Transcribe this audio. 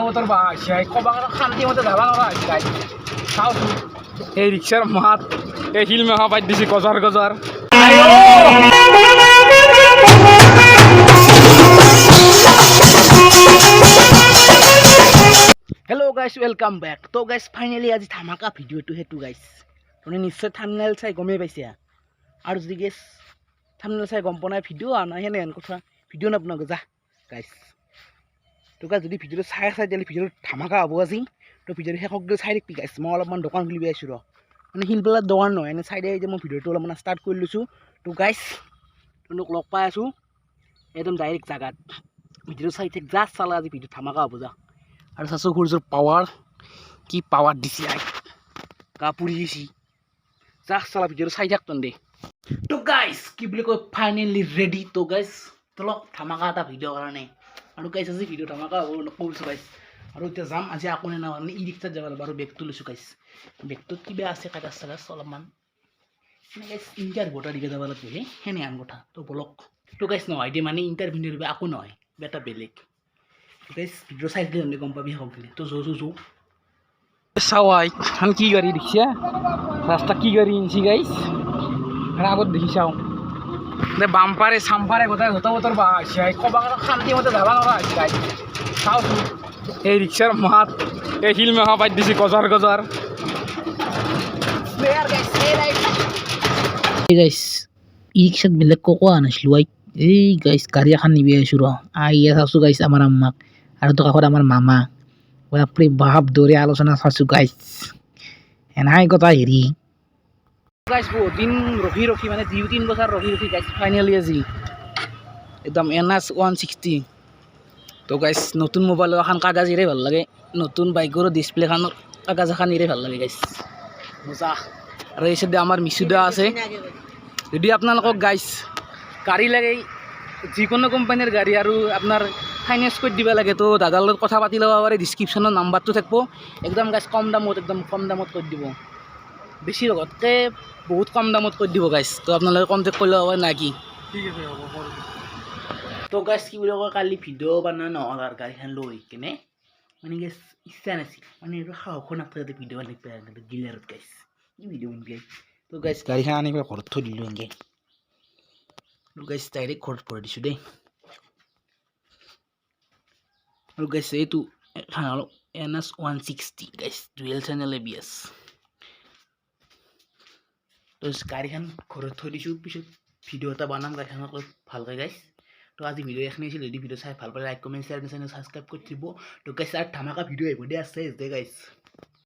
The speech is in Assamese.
বতৰ বা আহিছে ক'বা শান্তিমতে যাব নোৱাৰা হৈছে গাইছ চাওঁচোন এই ৰিক্সাৰ মাত এই শিল মেহা পাই দিছে গজাৰ গজাৰ হেল্ল' গাইছ ৱেলকাম বেক তো গাইছ ফাইনেলি আজি ধামাকা ভিডিঅ'টো সেইটো গাইছ তুমি নিশ্চয় থাম্বনেইল চাই গমেই পাইছা আৰু যদি গাইছ থাম্বনেইল চাই গম পোৱা নাই ভিডিঅ' আনা সেনেহেন কথা ভিডিঅ' নাপনাক যা গাইছ তো গাইছ যদি ভিডিঅ'টো চাই তেতিয়াহ'লে ভিডিঅ'টো ধামাকা হ'ব আজি তো ভিডিঅ'টো শেষক গৈ চাই দেখবি গাইছ মই অলপমান দোকান খুলিব আহিছোঁ ৰ মানে শিলবেলাৰ দোকান নহয় এনে চাইডে যে মই ভিডিঅ'টো অলপমান ষ্টাৰ্ট কৰি লৈছোঁ তো গাইছ তোক লগ পাই আছোঁ একদম ডাইৰেক্ট জাগাত ভিডিঅ'টো চাই থাক যা চালা আজি ভিডিঅ' ধামাকা হ'ব যা আৰু চাচো সূৰ্যৰ পাৱাৰ কি পাৱাৰ দিছে গা পুৰি গৈছি যা চালা ভিডিঅ'টো চাই থাক তন্দে তো গাইছ কি বুলি কয় ফাইনেলি ৰেডি তো গাইছ চলক ধামাকা এটা ভিডিঅ' কাৰণে আৰু গাইছ আজি ভিডিঅ' ধামাকা হ'ব কৈছোঁ গাইছ আৰু এতিয়া যাম আজি আকৌ নে মানে ই ৰিক্সাত যাব লাগিব আৰু বেগটো লৈছোঁ গাইছ বেগটোত কিবা আছে কাগজ চাগজ অলপমান গাইছ ইণ্টাৰভিউ এটা দিব যাব লাগিব সেনে আন কথা তো বলক তো গাইছ নহয় এতিয়া মানে ইণ্টাৰভিউ দিব আকৌ নহয় এটা বেলেগ গাইছ ভিডিঅ' চাই দিলে গম পাবি সকলে তো যৌ চাৱাই এখন কি গাড়ী দেখিছা ৰাস্তা কি গাড়ী আনিছি গাইছ আৰু আগত দেখি চাওঁ দে বাম্পাৰে চাম্পাৰে গোটাই যত বতৰ বা আহিছে ক'বা শান্তিমতে যাব নোৱাৰা হৈছে গাইছ চাওঁচোন এই ৰিক্সাৰ মাত এই শিল মেহা পাই দিছে গজাৰ গজাৰ গাইছ ই ৰিক্সাত বেলেগ ককো আনিছিলোঁ এই গাইছ গাড়ী এখন নিবি আহিছোঁ ৰ আহি চাইছোঁ গাইছ আমাৰ আম্মাক আৰু তো কাষত আমাৰ মামা বাপৰে বাপ দৌৰে আলোচনা চাইছোঁ গাইছ এনাই কথা হেৰি গাইছ বহুত দিন ৰখি মানে 2-3 বছৰ ৰখি গাইছ ফাইনেলি আজি একদম NS 160 তো গাইছ নতুন মোবাইলৰ এখন কাগজ এৰে ভাল লাগে নতুন বাইকৰো ডিছপ্লেখনৰ কাগজ এখন এৰে ভাল লাগে গাইছ মজা আৰু এই চাইডে আমাৰ মিছুদা আছে যদি আপোনালোকক গাইছ গাড়ী লাগে যিকোনো কোম্পানীৰ গাড়ী আৰু আপোনাৰ ফাইনেন্স কৰি দিব লাগে তো দাদাৰ লগত কথা পাতি ল'ব পাৰে ডিছক্ৰিপশ্যনত নাম্বাৰটো থাকিব একদম গাইছ কম দামত কৰি দিব বেছি লগতকৈ বহুত কম দামত কৰি দিব গাইছ তো আপোনালোকে কণ্টেক্ট কৰি ল'ব পাৰে না কি ঠিক আছে হ'ব তো গাইছ কি বুলি কয় কালি ভিডিঅ' বনোৱা নহ'ল আৰু গাড়ীখন লৈ কেনে মানে গাইছ ইচ্ছা নাছিল মানে এইটো সাহসো নাথাকে ভিডিঅ' বনাই পেলাই গিলাৰত গাইছ কি ভিডিঅ' বনাই তো গাইছ গাড়ীখন আনি পেলাই ঘৰত থৈ দিলোঁ এনেকৈ তো গাইছ ডাইৰেক্ট ঘৰত ভৰাই দিছোঁ দেই আৰু গাইছ এইটো এখন হ'ল NS 160 গাইছ ডুৱেল চেনেল ABS তো গাড়ীখন ঘৰত থৈ দিছোঁ পিছত ভিডিঅ' এটা বনাম গাড়ীখনক ভালকৈ গাইছ তো আজি ভিডিঅ' এখনেই আছিল যদি ভিডিঅ' চাই ভাল পালে like comment share channel subscribe কৰি দিব তো গাইছ আৰু ধামাকা ভিডিঅ' আহিব দে আছে গাইছ